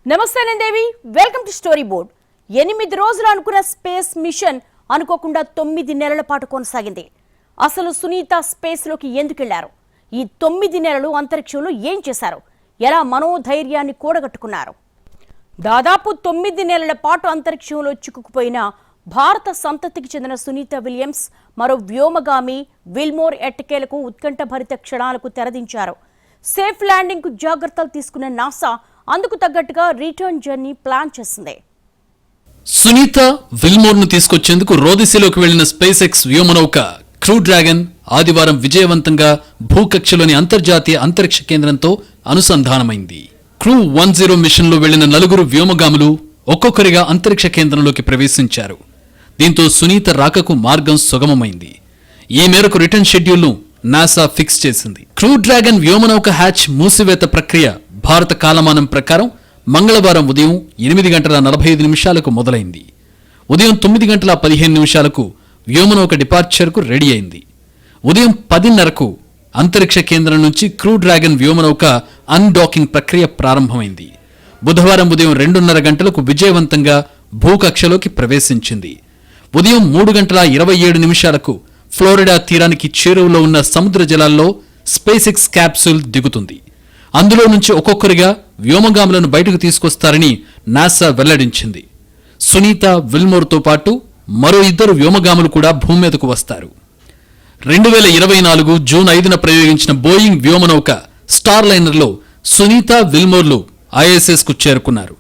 నమస్తే నందేవి, welcome to story board. 8 రోజులు అనుకున్న స్పేస్ మిషన్ అనుకోకుండా 9 నెలల పాటు కొనసాగింది. అసలు సునీత స్పేస్ లోకి ఎందుకు వెళ్లారు? ఈ 9 నెలలు అంతరిక్షంలో ఏం చేశారు? ఎలా మనోధైర్యాన్ని కూడగట్టుకున్నారు? దాదాపు 9 నెలల పాటు అంతరిక్షంలో చిక్కుకుపోయిన భారత సంతతికి చెందిన సునీత విలియమ్స్ మరో వ్యోమగామి విల్మోర్ ఎట్టకేలకు ఉత్కంఠభరిత క్షణాలకు తెరదించారు. సేఫ్ ల్యాండింగ్ కు జాగ్రత్తలు తీసుకున్న నాసా అందుకు తగ్గట్టుగా రిటర్న్ జర్నీ ప్లాన్ చేసింది. సునీత విల్మోర్ ను తీసుకొచ్చేందుకు రోదిశలోకి వెళ్లిన స్పేస్ ఎక్స్ వ్యోమనౌక క్రూ డ్రాగన్ ఆదివారం విజయవంతంగా భూకక్షలోని అంతర్జాతీయ అంతరిక్ష కేంద్రంతో అనుసంధానమైంది. క్రూ 10 మిషన్ లో వెళ్లిన 4 వ్యోమగాములు ఒక్కొక్కరిగా అంతరిక్ష కేంద్రంలోకి ప్రవేశించారు. దీంతో సునీత రాకకు మార్గం సుగమమైంది. ఈ మేరకు రిటర్న్ షెడ్యూల్ ను నాసా ఫిక్స్ చేసింది. క్రూ డ్రాగన్ వ్యోమనౌక హ్యాచ్ మూసివేత ప్రక్రియ భారత కాలమానం ప్రకారం మంగళవారం ఉదయం 8:45 మొదలైంది. ఉదయం 9:15 వ్యోమనౌక డిపార్చర్కు రెడీ అయింది. ఉదయం 10:30 అంతరిక్ష కేంద్రం నుంచి క్రూ డ్రాగన్ వ్యోమనౌక అన్డాకింగ్ ప్రక్రియ ప్రారంభమైంది. బుధవారం ఉదయం 2:30 విజయవంతంగా భూకక్షలోకి ప్రవేశించింది. ఉదయం 3:27 ఫ్లోరిడా తీరానికి చేరువలో ఉన్న సముద్ర జలాల్లో స్పేస్ ఎక్స్ క్యాప్సూల్ దిగుతుంది. అందులో నుంచి ఒక్కొక్కరిగా వ్యోమగాములను బయటకు తీసుకొస్తారని నాసా వెల్లడించింది. సునీత విల్మోర్తో పాటు మరో 2 వ్యోమగాములు కూడా భూమి మీదకు వస్తారు. 2024 జూన్ 5న ప్రయోగించిన బోయింగ్ వ్యోమనౌక స్టార్ లైనర్లో సునీత విల్మోర్లు ISS కు చేరుకున్నారు.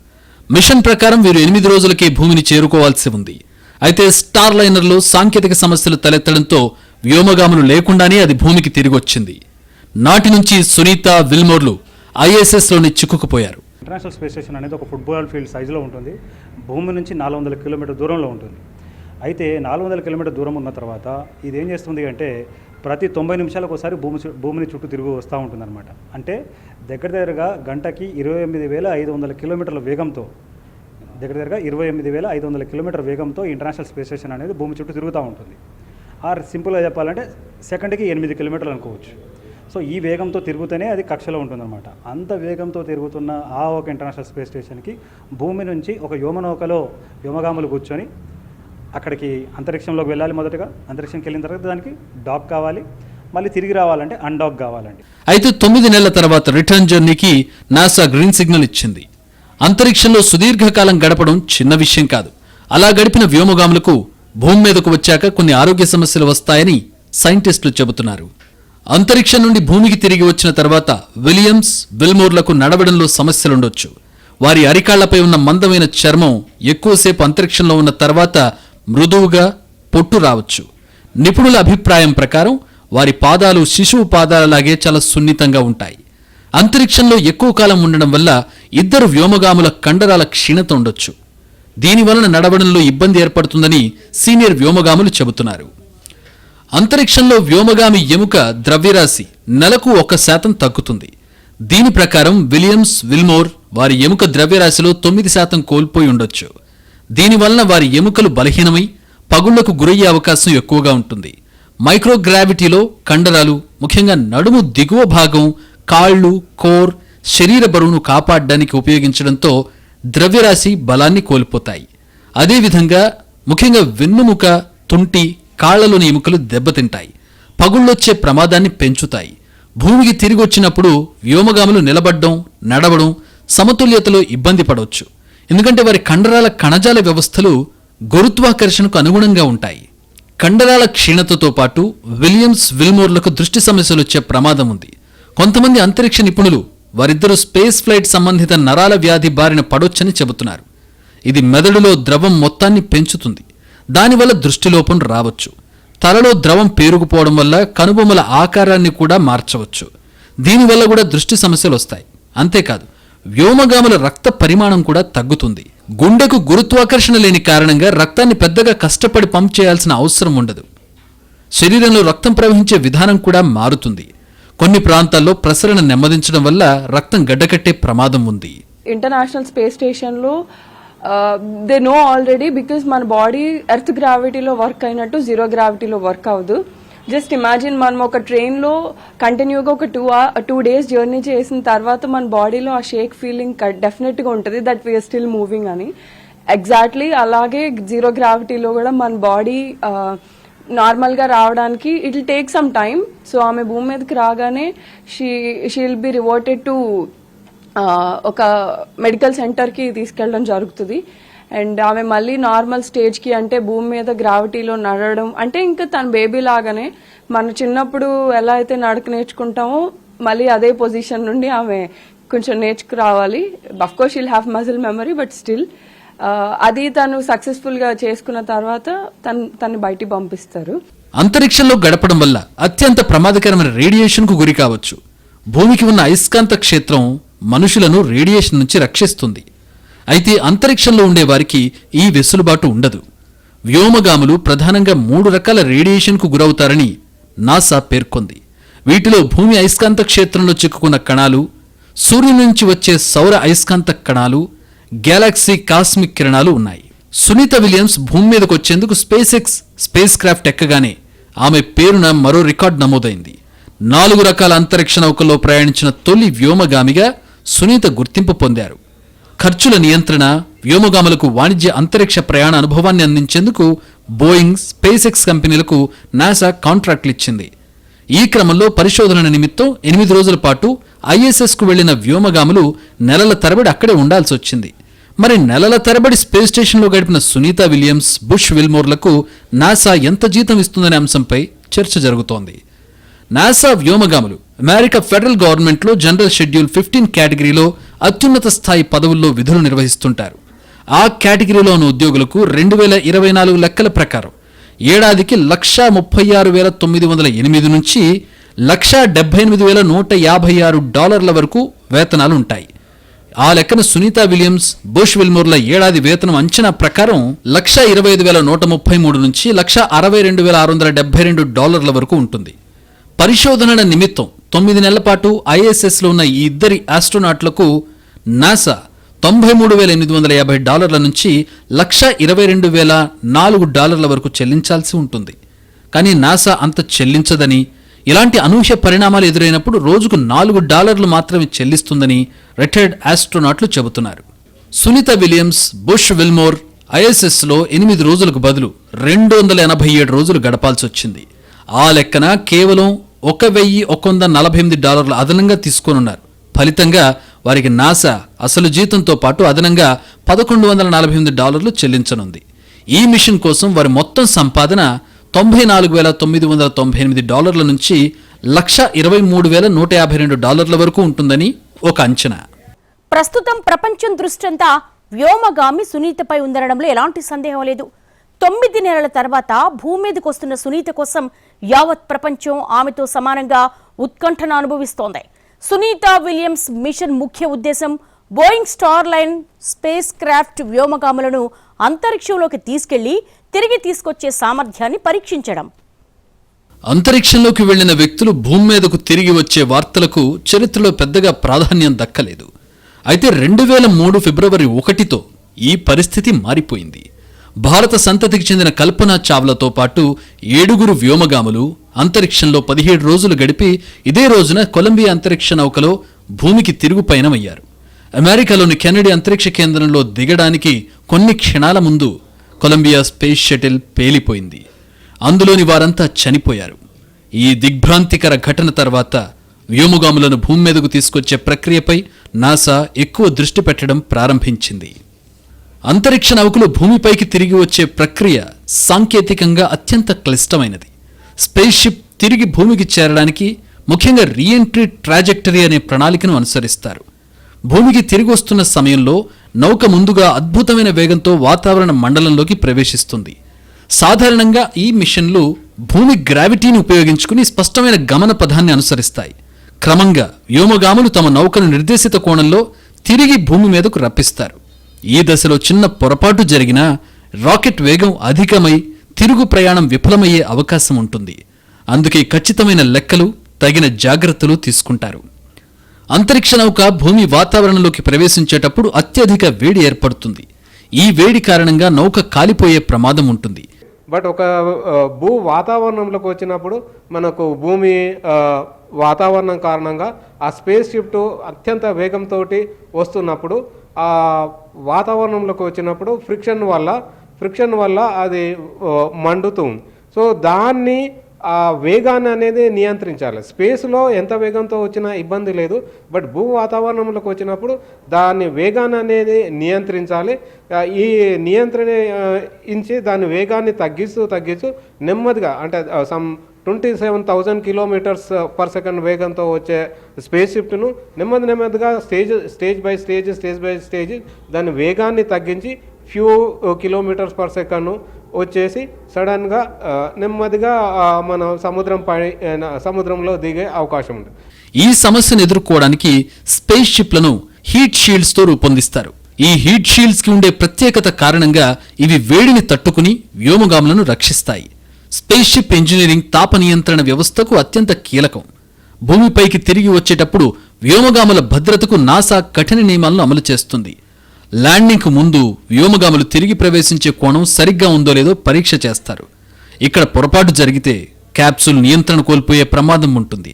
మిషన్ ప్రకారం వీరు 8 రోజులకే భూమిని చేరుకోవాల్సి ఉంది. అయితే స్టార్ లైనర్లో సాంకేతిక సమస్యలు తలెత్తడంతో వ్యోమగాములు లేకుండానే అది భూమికి తిరిగొచ్చింది. నాటి నుంచి సునీత విల్మోర్లు ISS లోని చిక్కుకుపోయారు. ఇంటర్నేషనల్ స్పేస్ స్టేషన్ అనేది ఒక ఫుట్బాల్ ఫీల్డ్ సైజులో ఉంటుంది. భూమి నుంచి 400 కిలోమీటర్ దూరంలో ఉంటుంది. అయితే 400 కిలోమీటర్ దూరం ఉన్న తర్వాత ఇది ఏం చేస్తుంది అంటే ప్రతి 90 నిమిషాలకు ఒకసారి భూమిని చుట్టూ తిరిగి వస్తూ ఉంటుంది అనమాట. అంటే దగ్గరగా గంటకి 28,500 కిలోమీటర్ల వేగంతో దగ్గరగా 28,500 కిలోమీటర్ వేగంతో ఇంటర్నేషనల్ స్పేస్ స్టేషన్ అనేది భూమి చుట్టూ తిరుగుతూ ఉంటుంది. ఆర్ సింపుల్గా చెప్పాలంటే సెకండ్కి 8 కిలోమీటర్లు అనుకోవచ్చు. సో ఈ వేగంతో తిరుగుతూనే అది కక్షలో ఉంటుందన్నమాట. అంత వేగంతో తిరుగుతున్న ఆ ఒక ఇంటర్నేషనల్ స్పేస్ స్టేషన్కి భూమి నుంచి ఒక వ్యోమనౌకలో వ్యోమగాములు కూర్చొని అక్కడికి అంతరిక్షంలోకి వెళ్ళాలి. మొదటగా అంతరిక్షంకి వెళ్ళిన తర్వాత దానికి డాక్ కావాలి, మళ్ళీ తిరిగి రావాలంటే అన్డాక్ కావాలండి. అయితే 9 నెలల తర్వాత రిటర్న్ జర్నీకి నాసా గ్రీన్ సిగ్నల్ ఇచ్చింది. అంతరిక్షంలో సుదీర్ఘకాలం గడపడం చిన్న విషయం కాదు. అలా గడిపిన వ్యోమగాములకు భూమి మీదకు వచ్చాక కొన్ని ఆరోగ్య సమస్యలు వస్తాయని సైంటిస్టులు చెబుతున్నారు. అంతరిక్షం నుండి భూమికి తిరిగి వచ్చిన తర్వాత విలియమ్స్ విల్మోర్లకు నడవడంలో సమస్యలుండొచ్చు. వారి అరికాళ్లపై ఉన్న మందమైన చర్మం ఎక్కువసేపు అంతరిక్షంలో ఉన్న తర్వాత మృదువుగా పొట్టు రావచ్చు. నిపుణుల అభిప్రాయం ప్రకారం వారి పాదాలు శిశువు పాదాలలాగే చాలా సున్నితంగా ఉంటాయి. అంతరిక్షంలో ఎక్కువ కాలం ఉండడం వల్ల 2 వ్యోమగాముల కండరాల క్షీణత ఉండొచ్చు. దీనివలన నడవడంలో ఇబ్బంది ఏర్పడుతుందని సీనియర్ వ్యోమగాములు చెబుతున్నారు. అంతరిక్షంలో వ్యోమగామి ఎముక ద్రవ్యరాశి నెలకు 1% తగ్గుతుంది. దీని ప్రకారం విలియమ్స్ విల్మోర్ వారి ఎముక ద్రవ్యరాశిలో 9% కోల్పోయి ఉండొచ్చు. దీనివలన వారి ఎముకలు బలహీనమై పగుళ్లకు గురయ్యే అవకాశం ఎక్కువగా ఉంటుంది. మైక్రోగ్రావిటీలో కండరాలు, ముఖ్యంగా నడుము దిగువ భాగం, కాళ్ళు, కోర్, శరీర బరువును కాపాడడానికి ఉపయోగించడంతో ద్రవ్యరాశి బలాన్ని కోల్పోతాయి. అదేవిధంగా ముఖ్యంగా వెన్నుముక, తుంటి, కాళ్లలోని ఎముకలు దెబ్బతింటాయి, పగుళ్ళొచ్చే ప్రమాదాన్ని పెంచుతాయి. భూమికి తిరిగి వచ్చినప్పుడు వ్యోమగాములు నిలబడడం, నడవడం, సమతుల్యతలో ఇబ్బంది పడవచ్చు. ఎందుకంటే వారి కండరాల కణజాల వ్యవస్థలు గురుత్వాకర్షణకు అనుగుణంగా ఉంటాయి. కండరాల క్షీణతతో పాటు విలియమ్స్ విల్మోర్లకు దృష్టి సమస్యలు వచ్చే ప్రమాదం ఉంది. కొంతమంది అంతరిక్ష నిపుణులు వారిద్దరూ స్పేస్ ఫ్లైట్ సంబంధిత నరాల వ్యాధి బారిన పడొచ్చని చెబుతున్నారు. ఇది మెదడులో ద్రవం మొత్తాన్ని పెంచుతుంది. దానివల్ల దృష్టిలోపం రావచ్చు. తలలో ద్రవం పేరుకుపోవడం వల్ల కనుబొమ్మల ఆకారాన్ని కూడా మార్చవచ్చు. దీనివల్ల కూడా దృష్టి సమస్యలు వస్తాయి. అంతేకాదు వ్యోమగాముల రక్త పరిమాణం కూడా తగ్గుతుంది. గుండెకు గురుత్వాకర్షణ లేని కారణంగా రక్తాన్ని పెద్దగా కష్టపడి పంప్ చేయాల్సిన అవసరం ఉండదు. శరీరంలో రక్తం ప్రవహించే విధానం కూడా మారుతుంది. కొన్ని ప్రాంతాల్లో ప్రసరణ నెమ్మదించడం వల్ల రక్తం గడ్డకట్టే ప్రమాదం ఉంది. ఇంటర్నేషనల్ స్పేస్ స్టేషన్లో దే నో ఆల్రెడీ బికాస్ మన బాడీ ఎర్త్ గ్రావిటీలో వర్క్ అయినట్టు జీరో గ్రావిటీలో వర్క్ అవ్వదు. జస్ట్ ఇమాజిన్ మనం ఒక ట్రైన్లో కంటిన్యూగా ఒక 2 days జర్నీ చేసిన తర్వాత మన బాడీలో ఆ షేక్ ఫీలింగ్ డెఫినెట్గా ఉంటుంది దట్ వీఆర్ స్టిల్ మూవింగ్ అని. ఎగ్జాక్ట్లీ అలాగే జీరో గ్రావిటీలో కూడా మన బాడీ నార్మల్గా రావడానికి it will take some time. So ఆమె భూమి మీదకి రాగానే she will be reverted to ఒక మెడికల్ సెంటర్కి తీసుకెళ్ళడం జరుగుతుంది. అండ్ ఆమె మళ్ళీ నార్మల్ స్టేజ్కి, అంటే భూమి మీద గ్రావిటీలో నడవడం, అంటే ఇంకా తన బేబీ లాగానే మన చిన్నప్పుడు ఎలా అయితే నడక నేర్చుకుంటామో మళ్ళీ అదే పొజిషన్ నుండి ఆమె కొంచెం నేర్చుకురావాలి. Of course she'll have muscle memory, but still అది తను సక్సెస్ఫుల్గా చేసుకున్న తర్వాత తను బయటికి పంపిస్తారు. అంతరిక్షంలో గడపడం వల్ల అత్యంత ప్రమాదకరమైన రేడియేషన్కు గురి కావచ్చు. భూమికి ఉన్న అయస్కాంత క్షేత్రం మనుషులను రేడియేషన్ నుంచి రక్షిస్తుంది. అయితే అంతరిక్షంలో ఉండే వారికి ఈ వెసులుబాటు ఉండదు. వ్యోమగాములు ప్రధానంగా 3 రకాల రేడియేషన్కు గురవుతారని నాసా పేర్కొంది. వీటిలో భూమి అయస్కాంత క్షేత్రంలో చిక్కుకున్న కణాలు, సూర్యుని నుంచి వచ్చే సౌర అయస్కాంత కణాలు, గ్యాలక్సీ కాస్మిక్ కిరణాలు ఉన్నాయి. సునీత విలియమ్స్ భూమి మీదకు వచ్చేందుకు స్పేస్ ఎక్స్ స్పేస్ క్రాఫ్ట్ ఎక్కగానే ఆమె పేరున మరో రికార్డు నమోదైంది. 4 రకాల అంతరిక్ష నౌకల్లో ప్రయాణించిన తొలి వ్యోమగామిగా సునీత గుర్తింపు పొందారు. ఖర్చుల నియంత్రణ, వ్యోమగాములకు వాణిజ్య అంతరిక్ష ప్రయాణ అనుభవాన్ని అందించేందుకు బోయింగ్, స్పేస్ ఎక్స్ కంపెనీలకు నాసా కాంట్రాక్టులు ఇచ్చింది. ఈ క్రమంలో పరిశోధన నిమిత్తం 8 రోజుల పాటు ఐఎస్ఎస్కు వెళ్లిన వ్యోమగాములు నెలల తరబడి అక్కడే ఉండాల్సి వచ్చింది. మరి నెలల తరబడి స్పేస్ స్టేషన్లో గడిపిన సునీత విలియమ్స్, బుష్ విల్మోర్లకు నాసా ఎంత జీతం ఇస్తుందనే అంశంపై చర్చ జరుగుతోంది. నాసా వ్యోమగాములు అమెరికా ఫెడరల్ గవర్నమెంట్లో జనరల్ షెడ్యూల్ 15 కేటగిరీలో అత్యున్నత స్థాయి పదవుల్లో విధులు నిర్వహిస్తుంటారు. ఆ కేటగిరీలో ఉన్న ఉద్యోగులకు 2024 లెక్కల ప్రకారం ఏడాదికి $136,908 నుంచి $178,156 వరకు వేతనాలు ఉంటాయి. ఆ లెక్కన సునీత విలియమ్స్, బుష్ విల్మోర్ల ఏడాది వేతనం అంచనా ప్రకారం $125,133 నుంచి $162,672 వరకు ఉంటుంది. పరిశోధనల నిమిత్తం 9 నెలల పాటు ఐఎస్ఎస్లో ఉన్న ఈ ఇద్దరి ఆస్ట్రోనాట్లకు నాసా $93,850 నుంచి $122,004 వరకు చెల్లించాల్సి ఉంటుంది. కానీ నాసా అంత చెల్లించదని, ఇలాంటి అనూహ్య పరిణామాలు ఎదురైనప్పుడు రోజుకు $4 మాత్రమే చెల్లిస్తుందని రిటైర్డ్ ఆస్ట్రోనాట్లు చెబుతున్నారు. సునీత విలియమ్స్, బుష్ విల్మోర్ ఐఎస్ఎస్లో 8 రోజులకు బదులు 287 రోజులు గడపాల్సి వచ్చింది. ఆ లెక్కన కేవలం $1,148 అదనంగా తీసుకోనున్నారు. ఫలితంగా వారికి నాసా అసలు జీతంతో పాటు అదనంగా $1,148 చెల్లించనుంది. ఈ మిషన్ కోసం వారి మొత్తం సంపాదన $94,998 నుంచి $123,152 వరకు ఉంటుందని ఒక అంచనా. ప్రస్తుతం ప్రపంచం దృష్టంతా వ్యోమగామి సునీతపై ఉందనడంలో ఎలాంటి సందేహం లేదు. 9 నెలల తర్వాత భూమి మీదకు వస్తున్న సునీత కోసం యావత్ ప్రపంచం ఆమెతో సమానంగా ఉత్కంఠను అనుభవిస్తోంది. సునీత విలియమ్స్ మిషన్ ముఖ్య ఉద్దేశం Boeing star line spacecraft వ్యోమగాములను అంతరిక్షంలోకి తీసుకెళ్లి తిరిగి తీసుకొచ్చే సామర్థ్యాన్ని పరీక్షించడం. అంతరిక్షంలోకి వెళ్లిన వ్యక్తులు భూమి మీదకు తిరిగి వచ్చే వార్తలకు చరిత్రలో పెద్దగా ప్రాధాన్యం దక్కలేదు. అయితే 2003 ఫిబ్రవరి 1తో ఈ పరిస్థితి మారిపోయింది. భారత సంతతికి చెందిన కల్పనా చావ్లాతో పాటు 7 వ్యోమగాములు అంతరిక్షంలో 17 రోజులు గడిపి ఇదే రోజున కొలంబియా అంతరిక్ష నౌకలో భూమికి తిరుగు పయనమయ్యారు. అమెరికాలోని కెనడీ అంతరిక్ష కేంద్రంలో దిగడానికి కొన్ని క్షణాల ముందు కొలంబియా స్పేస్ షటిల్ పేలిపోయింది. అందులోని వారంతా చనిపోయారు. ఈ దిగ్భ్రాంతికర ఘటన తర్వాత వ్యోమగాములను భూమి మీదకు తీసుకొచ్చే ప్రక్రియపై నాసా ఎక్కువ దృష్టి పెట్టడం ప్రారంభించింది. అంతరిక్ష నౌకలు భూమిపైకి తిరిగి వచ్చే ప్రక్రియ సాంకేతికంగా అత్యంత క్లిష్టమైనది. స్పేస్ షిప్ తిరిగి భూమికి చేరడానికి ముఖ్యంగా రీఎంట్రీ ట్రాజెక్టరీ అనే ప్రణాళికను అనుసరిస్తారు. భూమికి తిరిగి వస్తున్న సమయంలో నౌక ముందుగా అద్భుతమైన వేగంతో వాతావరణ మండలంలోకి ప్రవేశిస్తుంది. సాధారణంగా ఈ మిషన్లు భూమి గ్రావిటీని ఉపయోగించుకుని స్పష్టమైన గమన పథాన్ని అనుసరిస్తాయి. క్రమంగా వ్యోమగాములు తమ నౌకను నిర్దేశిత కోణంలో తిరిగి భూమి మీదకు రప్పిస్తారు. ఈ దశలో చిన్న పొరపాటు జరిగినా రాకెట్ వేగం అధికమై తిరుగు ప్రయాణం విఫలమయ్యే అవకాశం ఉంటుంది. అందుకే ఖచ్చితమైన లెక్కలు, తగిన జాగ్రత్తలు తీసుకుంటారు. అంతరిక్ష నౌక భూమి వాతావరణంలోకి ప్రవేశించేటప్పుడు అత్యధిక వేడి ఏర్పడుతుంది. ఈ వేడి కారణంగా నౌక కాలిపోయే ప్రమాదం ఉంటుంది. బట్ ఒక భూ వాతావరణంలోకి వచ్చినప్పుడు మనకు భూమి వాతావరణం కారణంగా ఆ స్పేస్ షిప్ అత్యంత వేగంతో వస్తున్నప్పుడు ఆ వాతావరణంలోకి వచ్చినప్పుడు ఫ్రిక్షన్ వల్ల అది మండుతుంది. సో దాన్ని ఆ వేగాన్ని అనేది నియంత్రించాలి. స్పేస్లో ఎంత వేగంతో వచ్చినా ఇబ్బంది లేదు, బట్ భూ వాతావరణంలోకి వచ్చినప్పుడు దాని వేగాన్ని అనేది నియంత్రించాలి. ఈ నియంత్రించి దాని వేగాన్ని తగ్గిస్తూ నెమ్మదిగా అంటే 27,000 కిలోమీటర్స్ పర్ సెకండ్ వేగంతో వచ్చే స్పేస్ షిప్ను నెమ్మదిగా స్టేజ్ బై స్టేజ్ దాని వేగాన్ని తగ్గించి ఫ్యూ కిలోమీటర్స్ పర్ సెకండ్ వచ్చేసి సడన్గా నెమ్మదిగా మన సముద్రంలో దిగే అవకాశం ఉంది. ఈ సమస్యను ఎదుర్కోవడానికి స్పేస్ షిప్లను హీట్ షీల్డ్స్ తో రూపొందిస్తారు. ఈ హీట్ షీల్డ్స్ కి ఉండే ప్రత్యేకత కారణంగా ఇవి వేడిని తట్టుకుని వ్యోమగాములను రక్షిస్తాయి. స్పేస్ షిప్ ఇంజనీరింగ్ తాప నియంత్రణ వ్యవస్థకు అత్యంత కీలకం. భూమిపైకి తిరిగి వచ్చేటప్పుడు వ్యోమగాముల భద్రతకు నాసా కఠిన నియమాలను అమలు చేస్తుంది. ల్యాండింగ్కు ముందు వ్యోమగాములు తిరిగి ప్రవేశించే కోణం సరిగ్గా ఉందో లేదో పరీక్ష చేస్తారు. ఇక్కడ పొరపాటు జరిగితే క్యాప్సూల్ నియంత్రణ కోల్పోయే ప్రమాదం ఉంటుంది.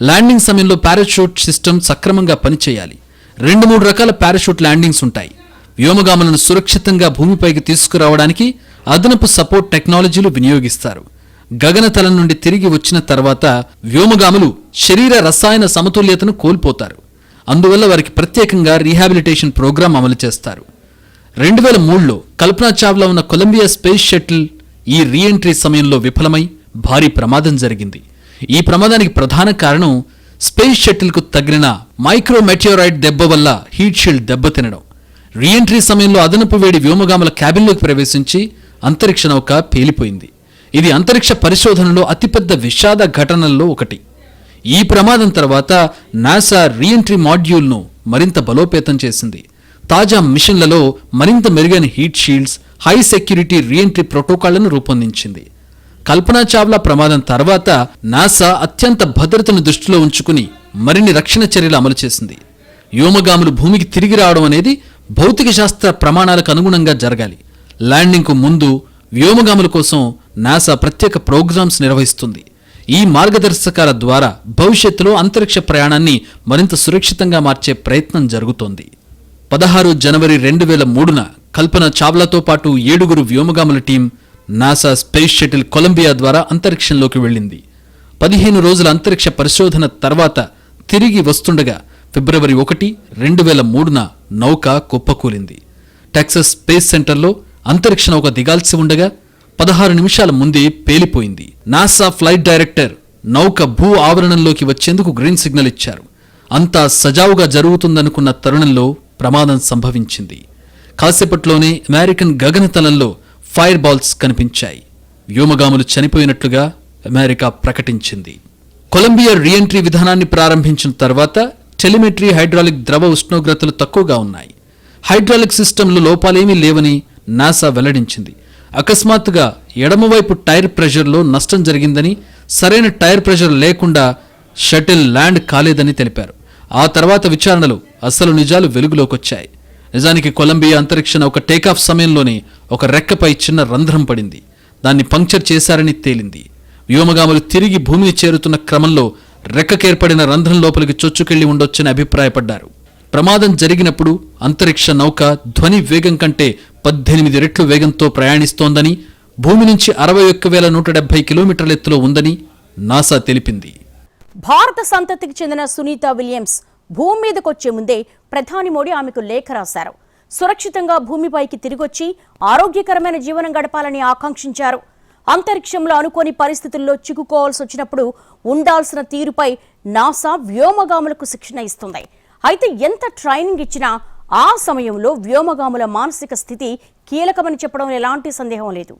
ల్యాండింగ్ సమయంలో పారాషూట్ సిస్టమ్ సక్రమంగా పనిచేయాలి. 2-3 రకాల పారాషూట్ ల్యాండింగ్స్ ఉంటాయి. వ్యోమగాములను సురక్షితంగా భూమిపైకి తీసుకురావడానికి అదనపు సపోర్ట్ టెక్నాలజీలు వినియోగిస్తారు. గగనతలం నుండి తిరిగి వచ్చిన తర్వాత వ్యోమగాములు శరీర రసాయన సమతుల్యతను కోల్పోతారు. అందువల్ల వారికి ప్రత్యేకంగా రీహాబిలిటేషన్ ప్రోగ్రాం అమలు చేస్తారు. 2003లో కల్పనా చావ్లా ఉన్న కొలంబియా స్పేస్ షటిల్ ఈ రీఎంట్రీ సమయంలో విఫలమై భారీ ప్రమాదం జరిగింది. ఈ ప్రమాదానికి ప్రధాన కారణం స్పేస్ షటిల్కు తగిలిన మైక్రోమెటియోరైడ్ దెబ్బ వల్ల హీట్ షీల్డ్ దెబ్బతినడం. రీఎంట్రీ సమయంలో అదనపు వేడి వ్యోమగాముల క్యాబిన్లోకి ప్రవేశించి అంతరిక్ష నౌక పేలిపోయింది. ఇది అంతరిక్ష పరిశోధనలో అతిపెద్ద విషాద ఘటనల్లో ఒకటి. ఈ ప్రమాదం తర్వాత నాసా రీఎంట్రీ మాడ్యూల్ను మరింత బలోపేతం చేసింది. తాజా మిషన్లలో మరింత మెరుగైన heat shields, high security reentry ప్రోటోకాళ్లను రూపొందించింది. కల్పనా చావ్లా ప్రమాదం తర్వాత నాసా అత్యంత భద్రతను దృష్టిలో ఉంచుకుని మరిన్ని రక్షణ చర్యలు అమలు చేసింది. వ్యోమగాములు భూమికి తిరిగి రావడం అనేది భౌతిక శాస్త్ర ప్రమాణాలకు అనుగుణంగా జరగాలి. ల్యాండింగ్కు ముందు వ్యోమగాముల కోసం నాసా ప్రత్యేక ప్రోగ్రామ్స్ నిర్వహిస్తుంది. ఈ మార్గదర్శకాల ద్వారా భవిష్యత్తులో అంతరిక్ష ప్రయాణాన్ని మరింత సురక్షితంగా మార్చే ప్రయత్నం జరుగుతోంది. 16 జనవరి 2003న కల్పన చావ్లాతో పాటు 7 వ్యోమగాముల team NASA space shuttle Columbia ద్వారా అంతరిక్షంలోకి వెళ్ళింది. 15 రోజుల అంతరిక్ష పరిశోధన తర్వాత తిరిగి వస్తుండగా ఫిబ్రవరి 1, 2003న నౌక కుప్పకూలింది. టెక్సస్ స్పేస్ సెంటర్లో అంతరిక్ష నౌక దిగాల్సి ఉండగా 16 నిమిషాల ముందే పేలిపోయింది. నాసా ఫ్లైట్ డైరెక్టర్ నౌక భూ ఆవరణంలోకి వచ్చేందుకు గ్రీన్ సిగ్నల్ ఇచ్చారు. అంతా సజావుగా జరుగుతుందనుకున్న తరుణంలో ప్రమాదం సంభవించింది. కాసేపట్లోనే అమెరికన్ గగనతలంలో ఫైర్ బాల్స్ కనిపించాయి. వ్యోమగాములు చనిపోయినట్లుగా అమెరికా ప్రకటించింది. కొలంబియా రీఎంట్రీ విధానాన్ని ప్రారంభించిన తర్వాత టెలిమెట్రీ, హైడ్రాలిక్ ద్రవ ఉష్ణోగ్రతలు తక్కువగా ఉన్నాయి. హైడ్రాలిక్ సిస్టంలో లోపాలేమీ లేవని నాసా వెల్లడించింది. అకస్మాత్తుగా ఎడమవైపు టైర్ ప్రెషర్లో నష్టం జరిగిందని, సరైన టైర్ ప్రెషర్ లేకుండా షటిల్ ల్యాండ్ కాలేదని తెలిపారు. ఆ తర్వాత విచారణలో అసలు నిజాలు వెలుగులోకొచ్చాయి. నిజానికి కొలంబియా అంతరిక్ష నౌక టేకాఫ్ సమయంలోనే ఒక రెక్కపై చిన్న రంధ్రం పడింది. దాన్ని పంక్చర్ చేశారని తేలింది. వ్యోమగాములు తిరిగి భూమిని చేరుతున్న క్రమంలో రెక్కకేర్పడిన రంధ్రం లోపలికి చొచ్చుకెళ్లి ఉండొచ్చని అభిప్రాయపడ్డారు. ప్రమాదం జరిగినప్పుడు అంతరిక్ష నౌక ధ్వని వేగం కంటే 18 రెట్లు వేగంతో ప్రయాణిస్తోందని, భూమి నుంచి 61,170 కిలోమీటర్ల ఎత్తులో ఉందని నాసా తెలిపింది. భారత సంతతికి చెందిన సునీత విలియమ్స్ భూమి మీదకొచ్చే ముందే ప్రధాని మోడీ ఆమెకు లేఖ రాశారు. సురక్షితంగా భూమిపైకి తిరిగొచ్చి ఆరోగ్యకరమైన జీవనం గడపాలని ఆకాంక్షించారు. అంతరిక్షంలో అనుకోని పరిస్థితుల్లో చిక్కుకోవాల్సి వచ్చినప్పుడు ఉండాల్సిన తీరుపై నాసా వ్యోమగాములకు శిక్షణ ఇస్తుంది. అయితే ఎంత ట్రైనింగ్ ఇచ్చినా ఆ సమయంలో వ్యోమగాముల మానసిక స్థితి కీలకమని చెప్పడం ఎలాంటి సందేహం లేదు.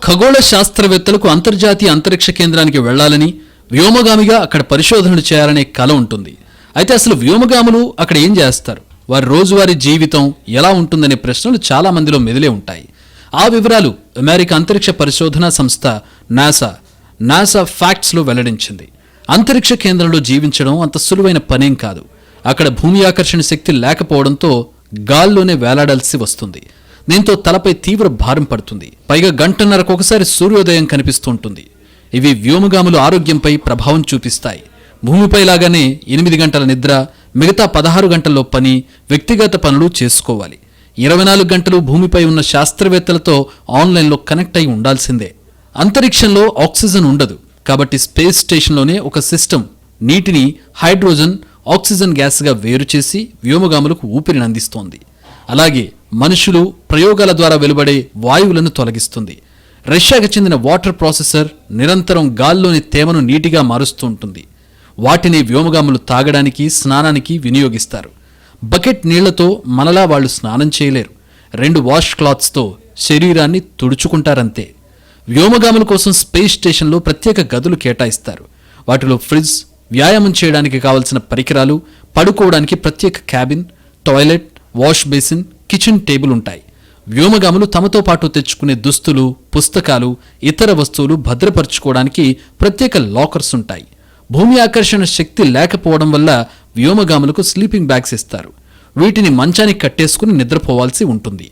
ఖగోళ శాస్త్రవేత్తలకు అంతర్జాతీయ అంతరిక్ష కేంద్రానికి వెళ్లాలని, వ్యోమగామిగా అక్కడ పరిశోధనలు చేయాలనే కల ఉంటుంది. అయితే అసలు వ్యోమగాములు అక్కడ ఏం చేస్తారు, వారి రోజువారీ జీవితం ఎలా ఉంటుందనే ప్రశ్నలు చాలా మందిలో మెదిలే ఉంటాయి. ఆ వివరాలు అమెరికా అంతరిక్ష పరిశోధనా సంస్థ నాసా ఫ్యాక్ట్స్లో వెల్లడించింది. అంతరిక్ష కేంద్రంలో జీవించడం అంత సులువైన పనేం కాదు. అక్కడ భూమి ఆకర్షణ శక్తి లేకపోవడంతో గాల్లోనే వేలాడాల్సి వస్తుంది. దీంతో తలపై తీవ్ర భారం పడుతుంది. పైగా గంటన్నరకు ఒకసారి సూర్యోదయం కనిపిస్తూ ఉంటుంది. ఇవి వ్యోమగాముల ఆరోగ్యంపై ప్రభావం చూపిస్తాయి. భూమిపై లాగానే 8 గంటల నిద్ర, మిగతా 16 గంటల్లో పని, వ్యక్తిగత పనులు చేసుకోవాలి. 24 గంటలు భూమిపై ఉన్న శాస్త్రవేత్తలతో ఆన్లైన్లో కనెక్ట్ అయి ఉండాల్సిందే. అంతరిక్షంలో ఆక్సిజన్ ఉండదు కాబట్టి స్పేస్ స్టేషన్లోనే ఒక సిస్టమ్ నీటిని హైడ్రోజన్, ఆక్సిజన్ గ్యాస్గా వేరు చేసి వ్యోమగాములకు ఊపిరిని అందిస్తోంది. అలాగే మనుషులు ప్రయోగాల ద్వారా వెలువడే వాయువులను తొలగిస్తుంది. రష్యాకు చెందిన వాటర్ ప్రాసెసర్ నిరంతరం గాల్లోని తేమను నీటిగా మారుస్తూ ఉంటుంది. వాటిని వ్యోమగాములు తాగడానికి, స్నానానికి వినియోగిస్తారు. బకెట్ నీళ్లతో మనలా వాళ్ళు స్నానం చేయలేరు. 2 వాష్ క్లాత్స్తో శరీరాన్ని తుడుచుకుంటారంతే. వ్యోమగాముల కోసం స్పేస్ స్టేషన్లో ప్రత్యేక గదులు కేటాయిస్తారు. వాటిలో ఫ్రిడ్జ్, వ్యాయామం చేయడానికి కావలసిన పరికరాలు, పడుకోవడానికి ప్రత్యేక cabin, toilet, wash basin, kitchen table ఉంటాయి. వ్యోమగాములు తమతో పాటు తెచ్చుకునే దుస్తులు, పుస్తకాలు, ఇతర వస్తువులు భద్రపరచుకోవడానికి ప్రత్యేక లాకర్స్ ఉంటాయి. భూమి ఆకర్షణ శక్తి లేకపోవడం వల్ల వ్యోమగాములకు స్లీపింగ్ బ్యాగ్స్ ఇస్తారు. వీటిని మంచానికి కట్టేసుకుని నిద్రపోవాల్సి ఉంటుంది.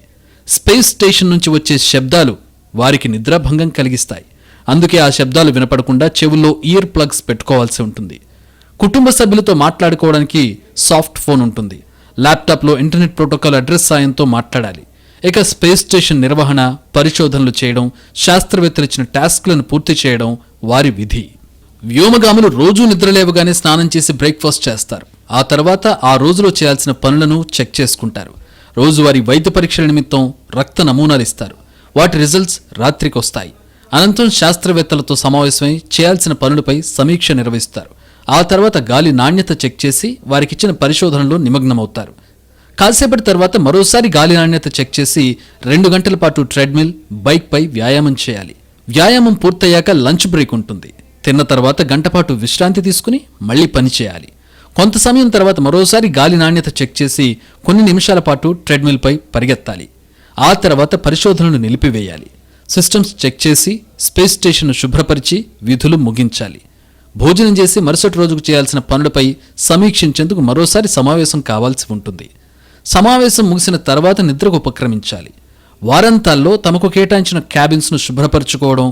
స్పేస్ స్టేషన్ నుంచి వచ్చే శబ్దాలు వారికి నిద్రాభంగం కలిగిస్తాయి. అందుకే ఆ శబ్దాలు వినపడకుండా చెవుల్లో ఇయర్ ప్లగ్స్ పెట్టుకోవాల్సి ఉంటుంది. కుటుంబ సభ్యులతో మాట్లాడుకోవడానికి సాఫ్ట్ ఫోన్ ఉంటుంది. ల్యాప్టాప్లో ఇంటర్నెట్ ప్రోటోకాల్ అడ్రస్ సాయంతో మాట్లాడాలి. ఇక స్పేస్ స్టేషన్ నిర్వహణ, పరిశోధనలు చేయడం, శాస్త్రవేత్తలు ఇచ్చిన టాస్క్లను పూర్తి చేయడం వారి విధి. వ్యోమగాములు రోజూ నిద్రలేవగానే స్నానం చేసి బ్రేక్ఫాస్ట్ చేస్తారు. ఆ తర్వాత ఆ రోజులో చేయాల్సిన పనులను చెక్ చేసుకుంటారు. రోజువారీ వైద్య పరీక్షల నిమిత్తం రక్త నమూనాలు ఇస్తారు. వాటి రిజల్ట్స్ రాత్రికి వస్తాయి. అనంతరం శాస్త్రవేత్తలతో సమావేశమై చేయాల్సిన పనులపై సమీక్ష నిర్వహిస్తారు. ఆ తర్వాత గాలి నాణ్యత చెక్ చేసి వారికిచ్చిన పరిశోధనలో నిమగ్నమవుతారు. కాసేపటి తర్వాత మరోసారి గాలి నాణ్యత చెక్ చేసి 2 గంటల పాటు ట్రెడ్మిల్, బైక్పై వ్యాయామం చేయాలి. వ్యాయామం పూర్తయ్యాక లంచ్ బ్రేక్ ఉంటుంది. తిన్న తర్వాత గంటపాటు విశ్రాంతి తీసుకుని మళ్లీ పని చేయాలి. కొంత సమయం తర్వాత మరోసారి గాలి నాణ్యత చెక్ చేసి కొన్ని నిమిషాల పాటు ట్రెడ్మిల్పై పరిగెత్తాలి. ఆ తర్వాత పరిశోధనలు నిలిపివేయాలి. సిస్టమ్స్ చెక్ చేసి స్పేస్ స్టేషన్ను శుభ్రపరిచి విధులు ముగించాలి. భోజనం చేసి మరుసటి రోజుకు చేయాల్సిన పనులపై సమీక్షించేందుకు మరోసారి సమావేశం కావాల్సి ఉంటుంది. సమావేశం ముగిసిన తర్వాత నిద్రకు ఉపక్రమించాలి. వారాంతాల్లో తమకు కేటాయించిన క్యాబిన్స్ను శుభ్రపరచుకోవడం,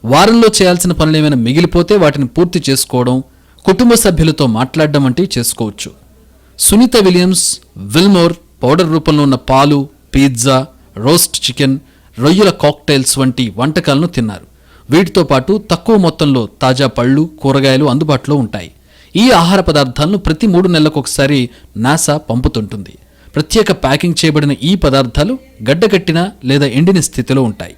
వారంలో చేయాల్సిన పనులు ఏమైనా మిగిలిపోతే వాటిని పూర్తి చేసుకోవడం, కుటుంబ సభ్యులతో మాట్లాడడం వంటివి చేసుకోవచ్చు. సునీత విలియమ్స్, విల్మోర్ పౌడర్ రూపంలో ఉన్న పాలు, పిజ్జా, రోస్ట్ చికెన్, రొయ్యల కాక్టైల్స్ వంటి వంటకాలను తిన్నారు. వీటితో పాటు తక్కువ మొత్తంలో తాజా పళ్ళు, కూరగాయలు అందుబాటులో ఉంటాయి. ఈ ఆహార పదార్థాలను ప్రతి 3 నెలలకు ఒకసారి నాసా పంపుతుంటుంది. ప్రత్యేక ప్యాకింగ్ చేయబడిన ఈ పదార్థాలు గడ్డకట్టిన లేదా ఎండిన స్థితిలో ఉంటాయి.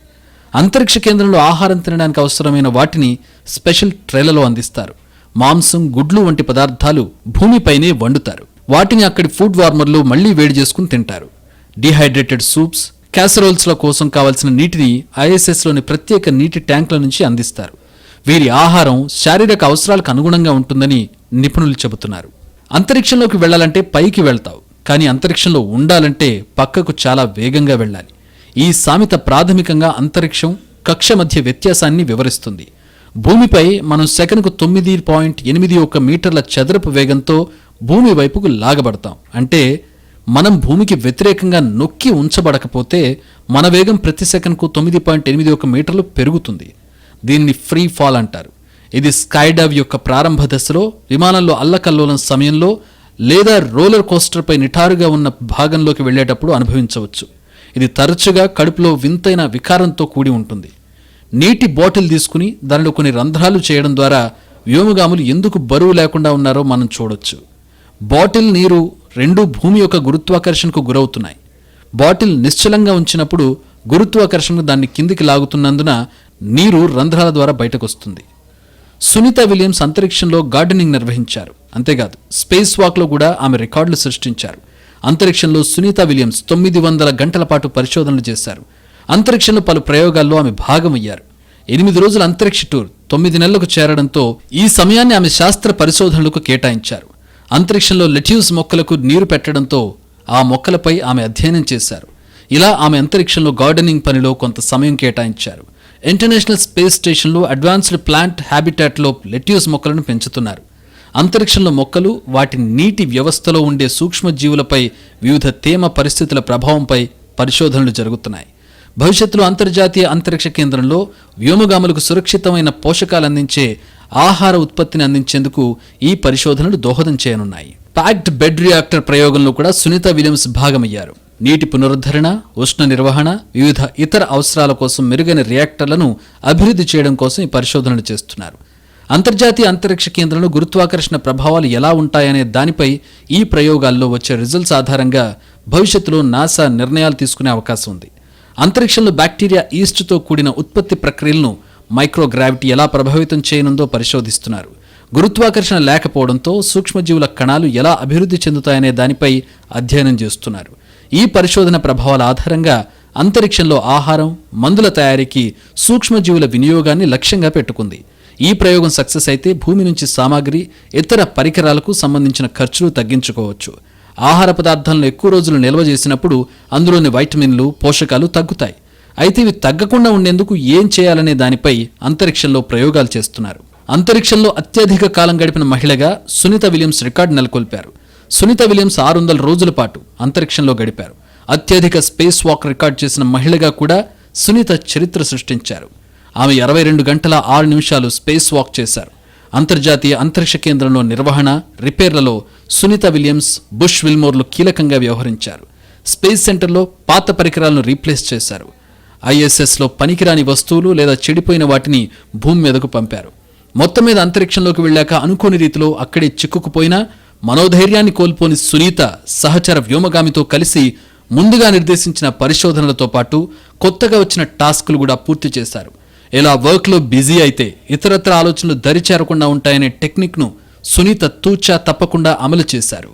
అంతరిక్ష కేంద్రంలో ఆహారం తినడానికి అవసరమైన వాటిని స్పెషల్ ట్రేలలో అందిస్తారు. మాంసం, గుడ్లు వంటి పదార్థాలు భూమిపైనే వండుతారు. వాటిని అక్కడి ఫుడ్ వార్మర్లు మళ్లీ వేడి చేసుకుని తింటారు. డిహైడ్రేటెడ్ సూప్స్, క్యాసరోల్స్ల కోసం కావలసిన నీటిని ఐఎస్ఎస్లోని ప్రత్యేక నీటి ట్యాంకుల నుంచి అందిస్తారు. వీరి ఆహారం శారీరక అవసరాలకు అనుగుణంగా ఉంటుందని నిపుణులు చెబుతున్నారు. అంతరిక్షంలోకి వెళ్లాలంటే పైకి వెళ్తావు, కానీ అంతరిక్షంలో ఉండాలంటే పక్కకు చాలా వేగంగా వెళ్ళాలి. ఈ సామెత ప్రాథమికంగా అంతరిక్షం, కక్ష మధ్య వ్యత్యాసాన్ని వివరిస్తుంది. భూమిపై మనం సెకనుకు 9.81 మీటర్ల చదరపు వేగంతో భూమి వైపుకు లాగబడతాం. అంటే మనం భూమికి వ్యతిరేకంగా నొక్కి ఉంచబడకపోతే మన వేగం ప్రతి సెకనుకు 9.81 మీటర్లు పెరుగుతుంది. దీన్ని ఫ్రీ ఫాల్ అంటారు. ఇది స్కైడావ్ యొక్క ప్రారంభ దశలో, విమానంలో అల్లకల్లోలం సమయంలో లేదా రోలర్ కోస్టర్పై నిటారుగా ఉన్న భాగంలోకి వెళ్లేటప్పుడు అనుభవించవచ్చు. ఇది తరచుగా కడుపులో వింతైన వికారంతో కూడి ఉంటుంది. నీటి బాటిల్ తీసుకుని దానిలో కొన్ని రంధ్రాలు చేయడం ద్వారా వ్యోమగాములు ఎందుకు బరువు లేకుండా ఉన్నారో మనం చూడొచ్చు. బాటిల్, నీరు రెండూ భూమి యొక్క గురుత్వాకర్షణకు గురవుతున్నాయి. బాటిల్ నిశ్చలంగా ఉంచినప్పుడు గురుత్వాకర్షణకు దాన్ని కిందికి లాగుతున్నందున నీరు రంధ్రాల ద్వారా బయటకు వస్తుంది. సునీత విలియమ్స్ అంతరిక్షంలో గార్డెనింగ్ నిర్వహించారు. అంతేకాదు స్పేస్ వాక్లో కూడా ఆమె రికార్డులు సృష్టించారు. అంతరిక్షంలో సునీత విలియమ్స్ 900 గంటల పాటు పరిశోధనలు చేశారు. అంతరిక్షంలో పలు ప్రయోగాల్లో ఆమె భాగమయ్యారు. 8 రోజుల అంతరిక్ష టూర్ 9 నెలలకు చేరడంతో ఈ సమయాన్ని ఆమె శాస్త్ర పరిశోధనలకు కేటాయించారు. అంతరిక్షంలో లెట్యూస్ మొక్కలకు నీరు పెట్టడంతో ఆ మొక్కలపై ఆమె అధ్యయనం చేశారు. ఇలా ఆమె అంతరిక్షంలో గార్డెనింగ్ పనిలో కొంత సమయం కేటాయించారు. ఇంటర్నేషనల్ స్పేస్ స్టేషన్లో అడ్వాన్స్డ్ ప్లాంట్ హ్యాబిటాట్లో లెట్యూస్ మొక్కలను పెంచుతున్నారు. అంతరిక్షంలో మొక్కలు వాటి నీటి వ్యవస్థలో ఉండే సూక్ష్మజీవులపై, వివిధ తేమ పరిస్థితుల ప్రభావంపై పరిశోధనలు జరుగుతున్నాయి. భవిష్యత్తులో అంతర్జాతీయ అంతరిక్ష కేంద్రంలో వ్యోమగాములకు సురక్షితమైన పోషకాలు అందించే ఆహార ఉత్పత్తిని అందించేందుకు ఈ పరిశోధనలు దోహదం చేయనున్నాయి. ప్యాక్డ్ బెడ్ రియాక్టర్ ప్రయోగంలో కూడా సునీత విలియమ్స్ భాగమయ్యారు. నీటి పునరుద్ధరణ, ఉష్ణ నిర్వహణ, వివిధ ఇతర అవసరాల కోసం మెరుగైన రియాక్టర్లను అభివృద్ధి చేయడం కోసం ఈ పరిశోధనలు చేస్తున్నారు. అంతర్జాతీయ అంతరిక్ష కేంద్రంలో గురుత్వాకర్షణ ప్రభావాలు ఎలా ఉంటాయనే దానిపై ఈ ప్రయోగాల్లో వచ్చే రిజల్ట్స్ ఆధారంగా భవిష్యత్తులో నాసా నిర్ణయాలు తీసుకునే అవకాశం ఉంది. అంతరిక్షంలో బ్యాక్టీరియా ఈస్ట్తో కూడిన ఉత్పత్తి ప్రక్రియలను మైక్రోగ్రావిటీ ఎలా ప్రభావితం చేయనుందో పరిశోధిస్తున్నారు. గురుత్వాకర్షణ లేకపోవడంతో సూక్ష్మజీవుల కణాలు ఎలా అభివృద్ధి చెందుతాయనే దానిపై అధ్యయనం చేస్తున్నారు. ఈ పరిశోధన ప్రభావాల ఆధారంగా అంతరిక్షంలో ఆహారం, మందుల తయారీకి సూక్ష్మజీవుల వినియోగాన్ని లక్ష్యంగా పెట్టుకుంది. ఈ ప్రయోగం సక్సెస్ అయితే భూమి నుంచి సామాగ్రి, ఇతర పరికరాలకు సంబంధించిన ఖర్చులు తగ్గించుకోవచ్చు. ఆహార పదార్థాలను ఎక్కువ రోజులు నిల్వ చేసినప్పుడు అందులోని వైటమిన్లు, పోషకాలు తగ్గుతాయి. అయితే ఇవి తగ్గకుండా ఉండేందుకు ఏం చేయాలనే దానిపై అంతరిక్షంలో ప్రయోగాలు చేస్తున్నారు. అంతరిక్షంలో అత్యధిక కాలం గడిపిన మహిళగా సునీత విలియమ్స్ రికార్డు నెలకొల్పారు. సునీత విలియమ్స్ 600 రోజుల పాటు అంతరిక్షంలో గడిపారు. అత్యధిక స్పేస్ వాక్ రికార్డు చేసిన మహిళగా కూడా సునీత చరిత్ర సృష్టించారు. ఆమె 22 గంటల 6 నిమిషాలు స్పేస్ వాక్ చేశారు. అంతర్జాతీయ అంతరిక్ష కేంద్రంలో నిర్వహణ, రిపేర్లలో సునీత విలియమ్స్, బుష్ విల్మోర్లు కీలకంగా వ్యవహరించారు. స్పేస్ సెంటర్లో పాత పరికరాలను రీప్లేస్ చేశారు. ఐఎస్ఎస్లో పనికిరాని వస్తువులు లేదా చెడిపోయిన వాటిని భూమి మీదకు పంపారు. మొత్తం మీద అంతరిక్షంలోకి వెళ్ళాక అనుకోని రీతిలో అక్కడే చిక్కుకుపోయినా మనోధైర్యాన్ని కోల్పోని సునీత సహచర వ్యోమగామితో కలిసి ముందుగా నిర్దేశించిన పరిశోధనలతో పాటు కొత్తగా వచ్చిన టాస్కులు కూడా పూర్తి చేశారు. ఇలా వర్క్లో బిజీ అయితే ఇతరత్ర ఆలోచనలు దరిచేరకుండా ఉంటాయనే టెక్నిక్ను సునీత తూచా తప్పకుండా అమలు చేశారు.